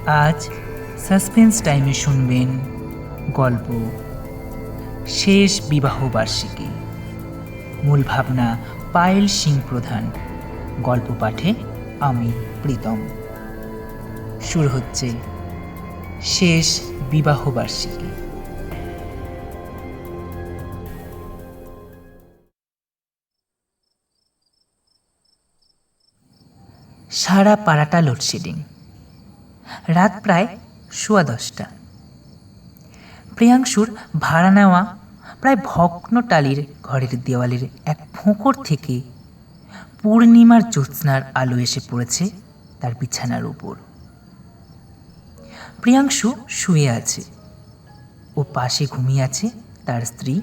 আজ সাসপেন্স টাইমে শুনবেন গল্প শেষ বিবাহ বার্ষিকী। মূল ভাবনা পায়েল সিং প্রধান, গল্প পাঠে আমি প্রীতম। শুরু হচ্ছে শেষ বিবাহ বার্ষিকী। সারা পাড়াটা লোডশেডিং। রাত প্রায় 10:15। প্রিয়াংশুর ভাড়া নেওয়া প্রায় ভগ্ন টালির ঘরের দেওয়ালের এক ফোঁকর থেকে পূর্ণিমার জ্যোৎস্নার আলো এসে পড়েছে তার বিছানার উপর। প্রিয়াংশু শুয়ে আছে, ও পাশে ঘুমিয়ে আছে তার স্ত্রী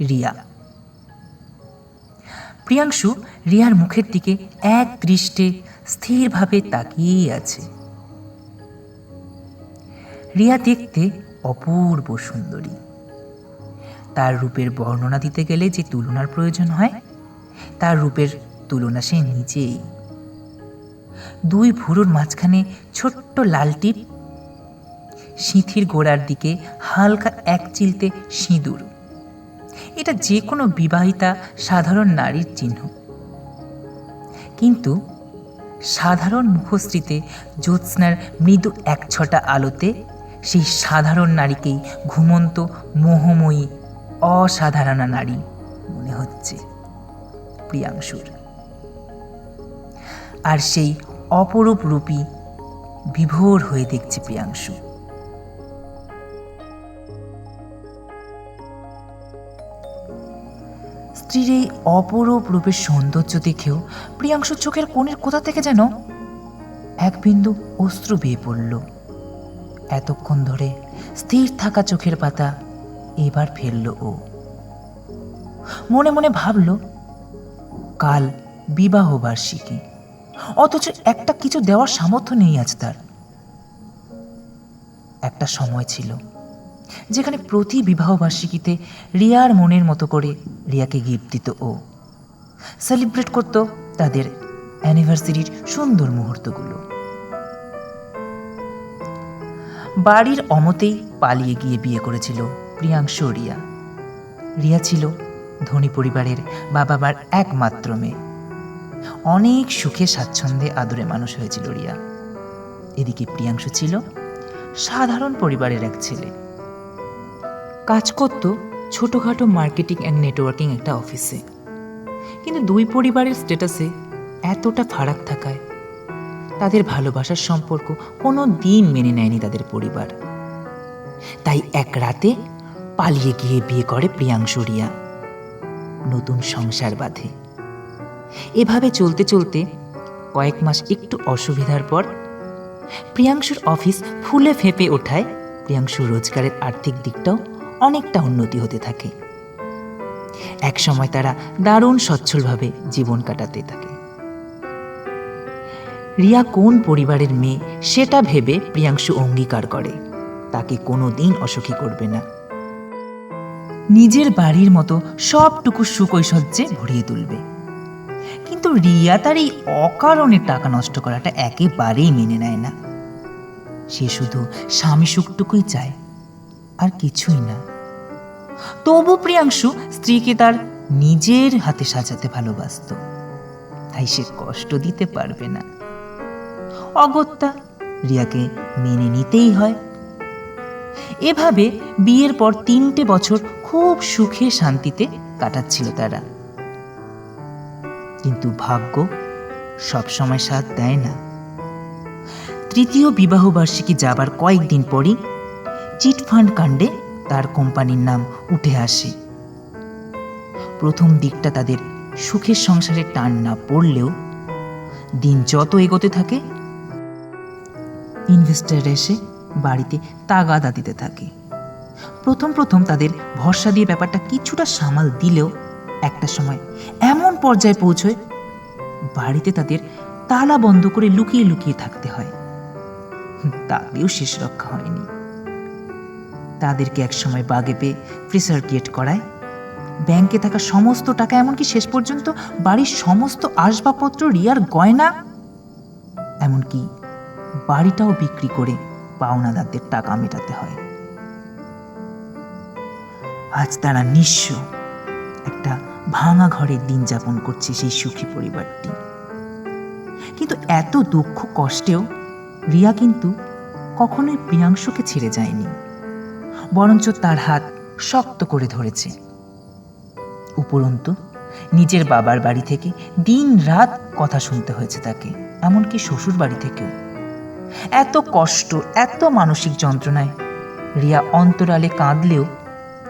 রিয়া। প্রিয়াংশু রিয়ার মুখের দিকে এক দৃষ্টে স্থিরভাবে তাকিয়েই আছে। রিয়া দেখতে অপূর্ব সুন্দরী। তার রূপের বর্ণনা দিতে গেলে যে তুলনার প্রয়োজন হয়, তার রূপের তুলনা সে নিজেই। দুই ভুরুর মাঝখানে ছোট্ট লাল টিপ, সিঁথির গোড়ার দিকে হালকা এক চিলতে সিঁদুর। এটা যে কোনো বিবাহিতা সাধারণ নারীর চিহ্ন। কিন্তু সাধারণ মুখশ্রীতে জ্যোৎস্নার মৃদু এক ছটা আলোতে সেই সাধারণ নারীকেই ঘুমন্ত মোহময়ী অসাধারণা নারী মনে হচ্ছে প্রিয়াংশুর। আর সেই অপরূপ রূপী বিভোর হয়ে দেখছে প্রিয়াংশু। স্ত্রীর এই অপরূপ রূপের সৌন্দর্য দেখেও প্রিয়াংশুর চোখের কোণের কোথা থেকে যেন এক বিন্দু অশ্রু বেয়ে পড়ল। এতক্ষণ ধরে স্থির থাকা চোখের পাতা এবার ফেলল ও। মনে মনে ভাবল, কাল বিবাহ বার্ষিকী, অথচ একটা কিছু দেওয়ার সামর্থ্য নেই আজ তার। একটা সময় ছিল যেখানে প্রতি বিবাহ বার্ষিকীতে রিয়ার মনের মতো করে রিয়াকে গিফট দিত ও, সেলিব্রেট করত তাদের অ্যানিভার্সারির সুন্দর মুহূর্তগুলো। বাড়ির অমতেই পালিয়ে গিয়ে বিয়ে করেছিল প্রিয়াংশু ও রিয়া। রিয়া ছিল ধনী পরিবারের বাবা মার একমাত্র মেয়ে। অনেক সুখে স্বাচ্ছন্দ্যে আদরে মানুষ হয়েছিল রিয়া। এদিকে প্রিয়াংশু ছিল সাধারণ পরিবারের এক ছেলে। কাজ করত ছোটোখাটো মার্কেটিং অ্যান্ড নেটওয়ার্কিং একটা অফিসে। কিন্তু দুই পরিবারের স্ট্যাটাসে এতটা ফারাক থাকায় তাদের ভালোবাসার সম্পর্ক কোনো দিন মেনে নেয়নি তাদের পরিবার। তাই এক রাতে পালিয়ে গিয়ে বিয়ে করে প্রিয়াংশু রিয়া। নতুন সংসার বাঁধে। এভাবে চলতে চলতে কয়েক মাস একটু অসুবিধার পর প্রিয়াংশুর অফিস ফুলে ফেঁপে ওঠায় প্রিয়াংশুর রোজগারের আর্থিক দিকটাও অনেকটা উন্নতি হতে থাকে। এক সময় তারা দারুণ সচ্ছলভাবে জীবন কাটাতে থাকে। রিয়া কোন পরিবারের মেয়ে সেটা ভেবে প্রিয়াংশু অঙ্গীকার করে তাকে কোনো দিন অসুখী করবে না। নিজের বাড়ির মতো সবটুকু সুকৈশল্যে ভরিয়ে তুলবে। কিন্তু রিয়া তার এই অকারণে টাকা নষ্ট করাটা একেবারেই মেনে নেয় না। সে শুধু স্বামী সুখটুকুই চায়, আর কিছুই না। তবু প্রিয়াংশু স্ত্রীকে তার নিজের হাতে সাজাতে ভালোবাসত, তাই সে কষ্ট দিতে পারবে না। অগত্যা রিয়াকে মেনে নিতেই হয়। এভাবে বিয়ের পর 3টে বছর খুব সুখে শান্তিতে কাটাচ্ছিল তারা। কিন্তু ভাগ্য সবসময় সাথ দেয় না। তৃতীয় বিবাহ বার্ষিকী যাবার কয়েকদিন পরই চিটফান্ড কাণ্ডে তার কোম্পানির নাম উঠে আসে। প্রথম দিকটা তাদের সুখের সংসারে টান না পড়লেও দিন যত এগোতে থাকে ইনভেস্টর এসে বাড়িতে তাগাদা দিতে থাকে। প্রথম তাদের ভরসা দিয়ে ব্যাপারটা কিছুটা সামাল দিলেও একটা সময় এমন পর্যায়ে পৌঁছয় বাড়িতে তাদের তালা বন্ধ করে লুকিয়ে লুকিয়ে থাকতে হয়। তাতেও শেষ রক্ষা হয়নি। তাদেরকে একসময় বাগে পেয়ে প্রেসার ক্রিয়েট করায় ব্যাংকে থাকা সমস্ত টাকা, এমনকি শেষ পর্যন্ত বাড়ির সমস্ত আসবাবপত্র, রিয়ার গয়না, এমনকি বাড়িটাও বিক্রি করে পাওনাদারদের টাকা মেটাতে হয়। আজ তারা নিঃস্ব, একটা ভাঙা ঘরে দিন যাপন করছে সেই সুখী পরিবারটি। কিন্তু এত দুঃখ কষ্টেও রিয়া কিন্তু কখনোই প্রিয়াংশুকে ছেড়ে যায়নি, বরঞ্চ তার হাত শক্ত করে ধরেছে। উপরন্তু নিজের বাবার বাড়ি থেকে দিন রাত কথা শুনতে হয়েছে তাকে, এমনকি শ্বশুর বাড়ি থেকেও। এত কষ্ট, এত মানসিক যন্ত্রণায় রিয়া অন্তরালে কাঁদলেও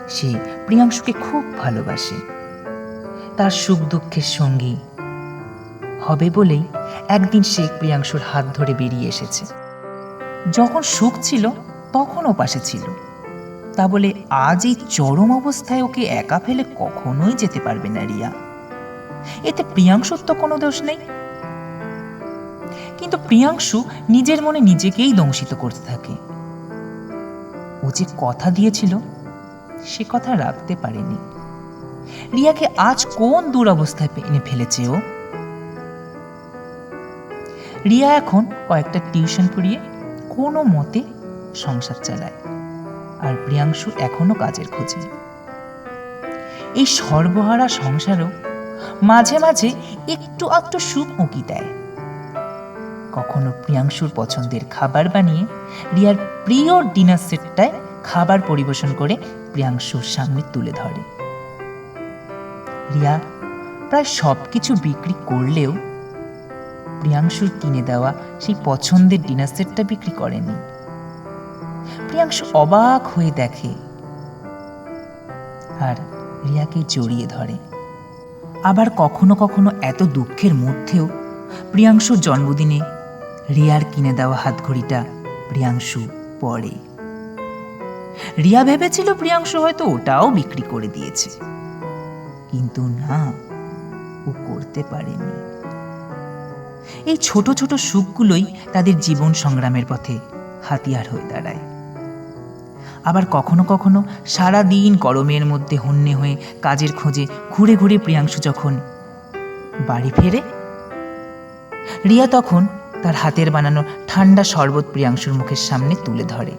সে প্রিয়াংশুকে খুব ভালোবাসে। তার সুখ দুঃখের সঙ্গী হবে বলেই একদিন সে প্রিয়াংশুর হাত ধরে বেরিয়ে এসেছে। যখন সুখ ছিল তখনও পাশে ছিল, তা বলে আজ এই চরম অবস্থায় ওকে একা ফেলে কখনোই যেতে পারবে না রিয়া। এতে প্রিয়াংশুর তো কোনো দোষ নেই। কিন্তু প্রিয়াংশু নিজের মনে নিজেকেই দংশিত করতে থাকে। ও যে কথা দিয়েছিল সে কথা রাখতে পারেনি। রিয়াকে আজ কোন দুরবস্থায় এনে ফেলেছে ও। রিয়া এখন কয়েকটা টিউশন পড়িয়ে কোনো মতে সংসার চালায়, আর প্রিয়াংশু এখনো কাজের খোঁজে। এই সর্বহারা সংসারও মাঝে মাঝে একটু আধটু সুখ উঁকি দেয়। কখনো প্রিয়াংশুর পছন্দের খাবার বানিয়ে রিয়ার প্রিয় ডিনার সেটটায় খাবার পরিবেশন করে প্রিয়াংশুর সামনে তুলে ধরে। রিয়া প্রায় সবকিছু বিক্রি করলেও প্রিয়াংশুর কিনে দেওয়া সেই পছন্দের ডিনার সেটটা বিক্রি করেনি। প্রিয়াংশু অবাক হয়ে দেখে আর রিয়াকে জড়িয়ে ধরে। আবার কখনো কখনো এত দুঃখের মধ্যেও প্রিয়াংশুর জন্মদিনে রিয়ার কিনে দেওয়া হাতঘড়িটা প্রিয়াংশু পরে। রিয়া ভেবেছিল প্রিয়াংশু হয়তো ওটাও বিক্রি করে দিয়েছে, কিন্তু না, ও করতে পারেনি। এই ছোট ছোট সুখগুলোই তাদের জীবন সংগ্রামের পথে হাতিয়ার হয়ে দাঁড়ায়। আবার কখনো কখনো সারাদিন গরমের মধ্যে হন্যে হয়ে কাজের খোঁজে ঘুরে ঘুরে প্রিয়াংশু যখন বাড়ি ফেরে, রিয়া তখন তার হাতের বানানো ঠান্ডা শরবত প্রিয়াংশুর মুখের সামনে তুলে ধরে।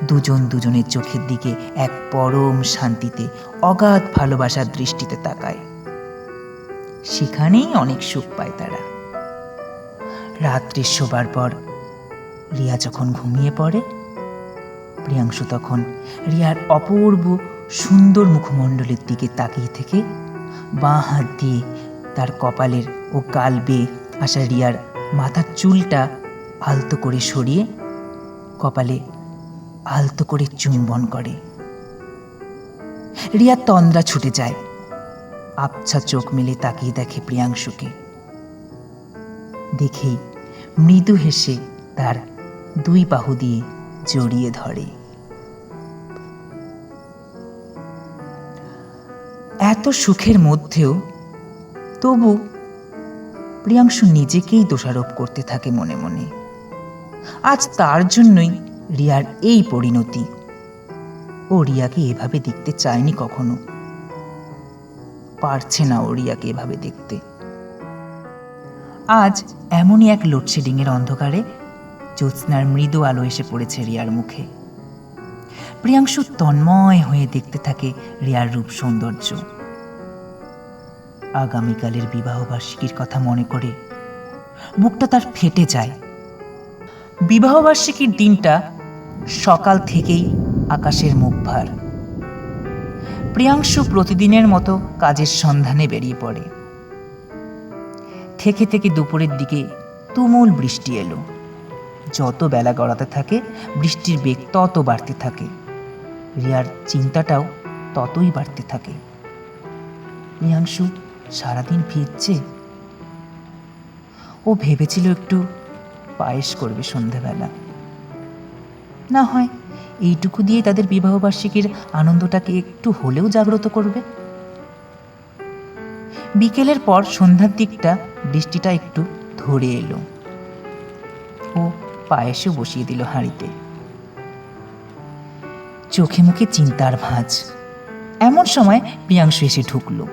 দুজন দুজনের চোখের দিকে এক পরম শান্তিতে অগাধ ভালোবাসার দৃষ্টিতে তাকায়। সেখানেই অনেক সুখ পায় তারা। রাত্রে শোবার পর রিয়া যখন ঘুমিয়ে পড়ে, প্রিয়াংশু তখন রিয়ার অপূর্ব সুন্দর মুখমণ্ডলের দিকে তাকিয়ে থেকে বাঁ হাত দিয়ে তার কপালের ও গাল বেয়ে আসা রিয়ার মাথার চুলটা আলতো করে সরিয়ে কপালে আলতো করে চুম্বন করে। রিয়ার তন্দ্রা ছুটে যায়, আবছা চোখ মেলে তাকিয়ে দেখে প্রিয়াংশুকে। দেখেই মৃদু হেসে তার দুই বাহু দিয়ে জড়িয়ে ধরে। এত সুখের মধ্যেও তবু প্রিয়াংশু নিজেকেই দোষারোপ করতে থাকে মনে মনে। আজ তার জন্যই রিয়ার এই পরিণতি। ও রিয়াকে এভাবে দেখতে চায়নি কখনো, পারছে না ও রিয়াকে এভাবে দেখতে। আজ এমনই এক লোডশেডিং এর অন্ধকারে জ্যোৎস্নার মৃদু আলো এসে পড়েছে রিয়ার মুখে। প্রিয়াংশু তন্ময় হয়ে দেখতে থাকে রিয়ার রূপ সৌন্দর্য। আগামীকালের বিবাহবার্ষিকীর কথা মনে করে বুকটা তার ফেটে যায়। বিবাহবার্ষিকীর দিনটা সকাল থেকেই আকাশের মুখ ভার। প্রিয়াংশু প্রতিদিনের মতো কাজের সন্ধানে বেরিয়ে পড়ে। থেকে থেকে দুপুরের দিকে তুমুল বৃষ্টি এলো। যত বেলা গড়াতে থাকে বৃষ্টির বেগ তত বাড়তে থাকে। রিয়ার চিন্তাটাও ততই বাড়তে থাকে। প্রিয়াংশু সারাদিন ভিজছে। ও ভেবেছিল একটু পায়েস করবে সন্ধ্যাবেলা, না হয় এইটুকু দিয়ে তাদের বিবাহবার্ষিকীর আনন্দটাকে একটু হলেও জাগ্রত করবে। বিকেলের পর সন্ধ্যার দিকটা বৃষ্টিটা একটু ধরে এলো। ও পায়েসও বসিয়ে দিল হাঁড়িতে। চোখে মুখে চিন্তার ভাঁজ। এমন সময় প্রিয়াংশু এসে ঢুকলো।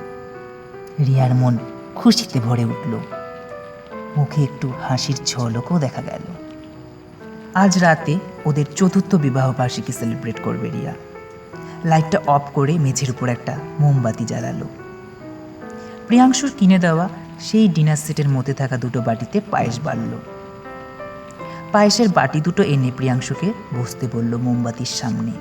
রিয়ার মন খুশিতে ভরে উঠল। মুখে একটু হাসির ঝলকও দেখা গেল। আজ রাতে ওদের চতুর্থ বিবাহবার্ষিকী সেলিব্রেট করবে রিয়া। লাইটটা অফ করে মেঝের উপর একটা মোমবাতি জ্বালালো। প্রিয়াংশুর কিনে দেওয়া সেই ডিনার সেটের মধ্যে থাকা দুটো বাটিতে পায়েস বাড়ল। পায়েসের বাটি দুটো এনে প্রিয়াংশুকে বসতে বলল মোমবাতির সামনে।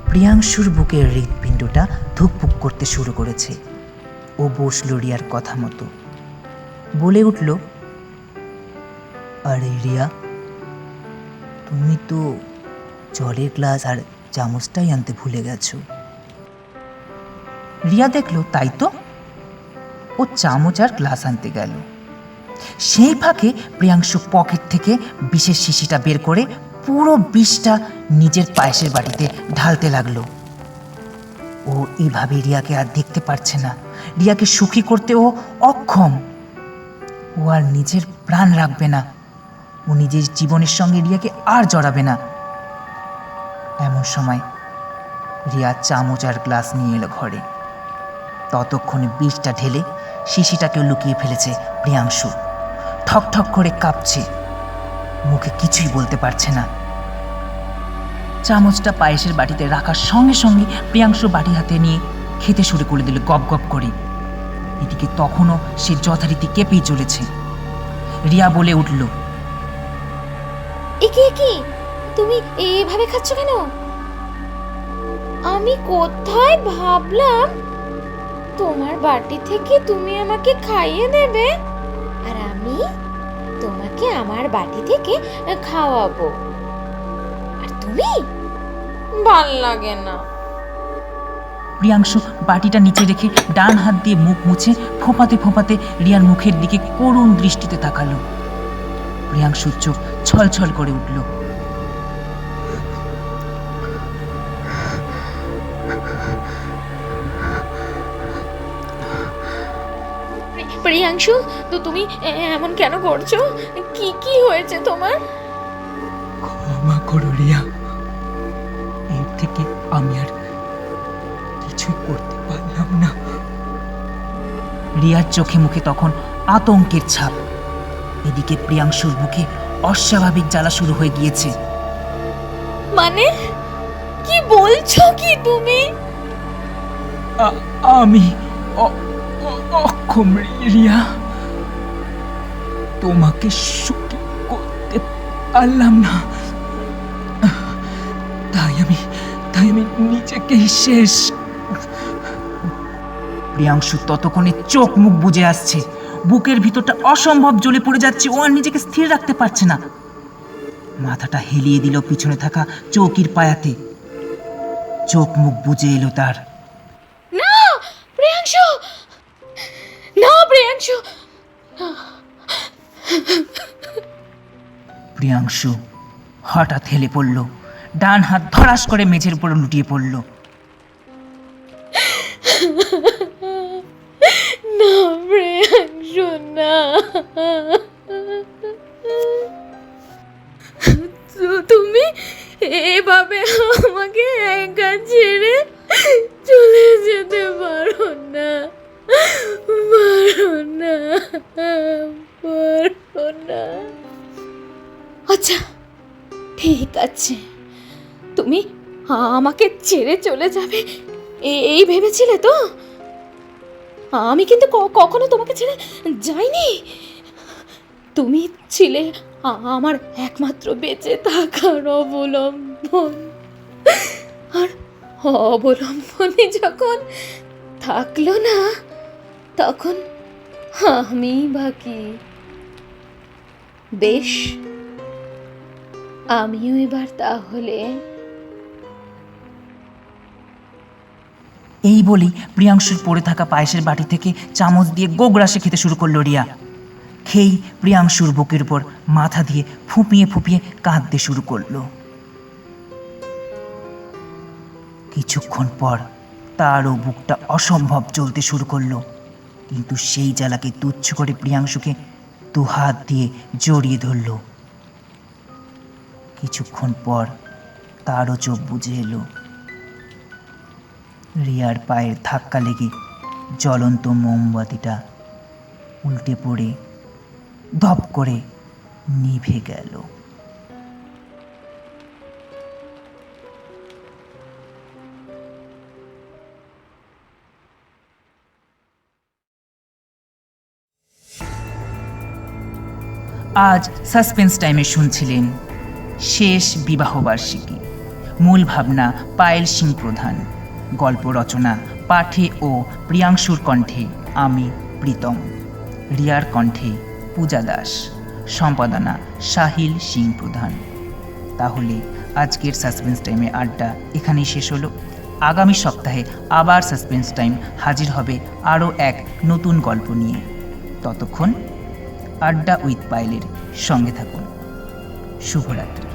প্রিয়াংশুর বুকের হৃৎপিণ্ডটা ধুকপুক করতে শুরু করেছে। ও বসল রিয়ার কথা মতো, বলে উঠল, আরে রিয়া, তুমি তো জলের গ্লাস আর চামচটাই আনতে ভুলে গেছো। রিয়া দেখল তাই তো, ও চামচ আর গ্লাস আনতে গেল। সেই ফাঁকে প্রিয়াংশু পকেট থেকে বিষের শিশিটা বের করে পুরো বিষটা নিজের পায়েসের বাটিতে ঢালতে লাগলো। ও এইভাবে রিয়াকে আর দেখতে পারছে না। রিয়াকে সুখী করতে ও অক্ষম। ও আর নিজের প্রাণ রাখবে না। ও নিজের জীবনের সঙ্গে রিয়াকে আর জড়াবে না। এমন সময় রিয়া চামচ আর গ্লাস নিয়ে এলো ঘরে। ততক্ষণে বিষটা ঢেলে শিশিটাকেও লুকিয়ে ফেলেছে প্রিয়াংশু। ঠক ঠক করে কাঁপছে, মুখে কিছুই বলতে পারছে না। চামচটা পায়েসের বাটিতে রাখার সঙ্গে সঙ্গে প্রিয়াংশু বাটি হাতে নিয়ে খেতে শুরু করে দিল গপ গপ করে। এদিকে তখনও সে যথারীতি কেঁপেই চলেছে। রিয়া বলে উঠল, একি একি, তুমি এভাবে খাচ্ছ কেন? আমি কোথায় ভাবলাম তোমার বাটি থেকে তুমি আমাকে খাইয়ে দেবে আর আমি তোমাকে আমার বাটি থেকে খাওয়াবো, আর তুমি ভাল লাগে না। প্রিয়াংশু বাটিটা নিচে রেখে ডান হাত দিয়ে মুখ মুছে ফোঁপাতে ফোঁপাতে রিয়ার মুখের দিকে করুণ দৃষ্টিতে তাকালো। প্রিয়াংশুর চোখ ছলছল করে উঠল। প্রিয়াংশু, তো তুমি এমন কেন করছো? কি কি হয়েছে তোমার? ক্ষমা করো রিয়া, এর থেকে আমি আর কিছুই করতে পারলাম না। রিয়ার চোখে মুখে তখন আতঙ্কের ছাপ। এদিকে প্রিয়াংশুর মুখে অস্বাভাবিক জ্বালা শুরু হয়ে গিয়েছে। মানে কি বলছো কি তুমি? আমি অক্ষম রিয়া, তোমাকে সুখী করতে পারলাম না। তাই আমি নিজেকেই শেষ। প্রিয়াংশু ততক্ষণে চোখ মুখ বুজে আসছে। বুকের ভিতরটা অসম্ভব জ্বলে পড়ে যাচ্ছে। ও আর নিজেকে স্থির রাখতে পারছে না। মাথাটা হেলিয়ে দিল পিছনে থাকা চৌকির পায়াতে। চোখ মুখ বুজে এলো তার। না প্রিয়াংশু, না প্রিয়াংশু। প্রিয়াংশু হঠাৎ হেলে পড়ল। ডান হাত ধরাস করে মেঝের উপর লুটিয়ে পড়ল। না প্রিয়াংশু, না। তুমি এভাবে আমাকে একা ছেড়ে চলে যেতে পারো না, পারো না, পারো না। আচ্ছা ঠিক আছে, তুমি আমাকে ছেড়ে চলে যাবে এই ভেবেছিলে তো? আমি কিন্তু কখনো তোমাকে ছেড়ে যাইনি। তুমি ছিলে আমার একমাত্র বেঁচে থাকার অবলম্বন। আর অবলম্বনে যখন থাকলো না, তখন আমি বাকি। বেশ, আমিও এবার তাহলে। এই বলি প্রিয়াংশুর পড়ে থাকা পায়েসের বাটি থেকে চামচ দিয়ে গোগ্রাসে খেতে শুরু করলো রিয়া। খেয়েই প্রিয়াংশুর বুকের উপর মাথা দিয়ে ফুঁপিয়ে ফুঁপিয়ে কাঁদতে শুরু করলো। কিছুক্ষণ পর তারও বুকটা অসম্ভব জ্বলতে শুরু করলো। কিন্তু সেই জ্বালাকে তুচ্ছ করে প্রিয়াংশুকে দু হাত দিয়ে জড়িয়ে ধরল। কিছুক্ষণ পর তারও চোখ বুজে এলো। রিয়ার পায়ের ধাক্কা লেগে জ্বলন্ত মোমবাতিটা উল্টে পড়ে ধপ করে নিভে গেল। আজ সাসপেন্স টাইমে শুনছিলেন শেষ বিবাহবার্ষিকী। মূল ভাবনা পায়েল সিং প্রধান, গল্প রচনা পাঠে ও প্রিয়াংশুর কণ্ঠে আমি প্রীতম, রিয়ার কণ্ঠে পূজা দাস, সম্পাদনা সাহিল সিং প্রধান। তাহলে আজকের সাসপেন্স টাইমে আড্ডা এখানেই শেষ হলো। আগামী সপ্তাহে আবার সাসপেন্স টাইম হাজির হবে আরও এক নতুন গল্প নিয়ে। ততক্ষণ আড্ডা উইথ পায়েলের সঙ্গে থাকুন। শুভরাত্রি।